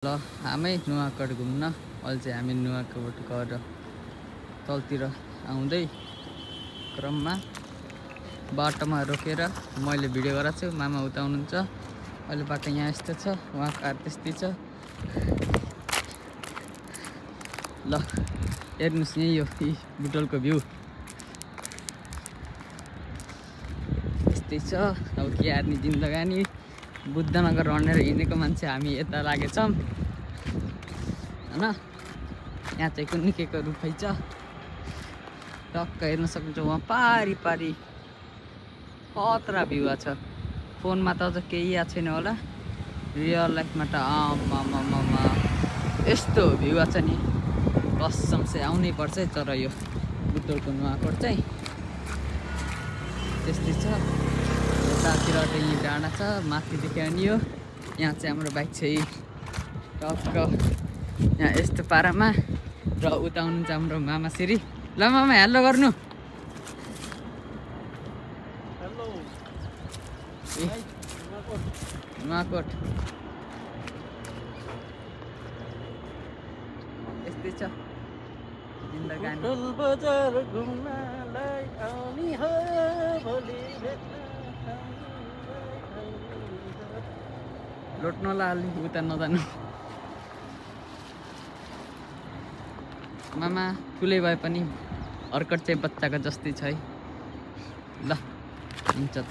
ल हामी नुवाकोट घुम्न अहिले चाहिँ हामी नुवाकोट गएर तलतिर आउँदै क्रममा बाटोमा रोकेर मैले भिडियो गराएको छु। मामा उता हुनुहुन्छ। अहिले बाटो यहाँ यस्तो छ, वहाँ कार त्यस्तै छ। ल हेर्नुस् यही यो बुटोलको भ्यू यस्तै छ। अब के हार्ने जिन्दगानी बुद्धनगर रनेर हिँडेको मान्छे हामी यता लागेछौँ हैन। यहाँ चाहिँ निकेको रुखै छ, टक्क हेर्न सक्नुहुन्छ। वहाँ पारी पारी खतरा भ्यू छ। फोनमा त अझ केही आएको छैन होला, रियल लाइफमा त आमा यस्तो भ्यू छ नि, कसम से आउनै पर्छ। तर यो बुटोलको नुवाकोट चाहिँ त्यस्तै छ। यतातिर यही डाँडा छ, माथि देख्यो नि यो। यहाँ चाहिँ हाम्रो बाइक छ टक्क यहाँ यस्तो पारामा, र उता हुनुहुन्छ हाम्रो मामा सिरी। ल मामा हेलो गर्नु। हेलो नुवाकोट यस्तै छ जिन्दगानी। बुटोल बजार घुम्नलाई आउने हो भोलि लोट्नला अलि उता नजानु। मामा ठुलै भए पनि हर्कट चाहिँ बच्चाको जस्तै छ है। ल हुन्छ त।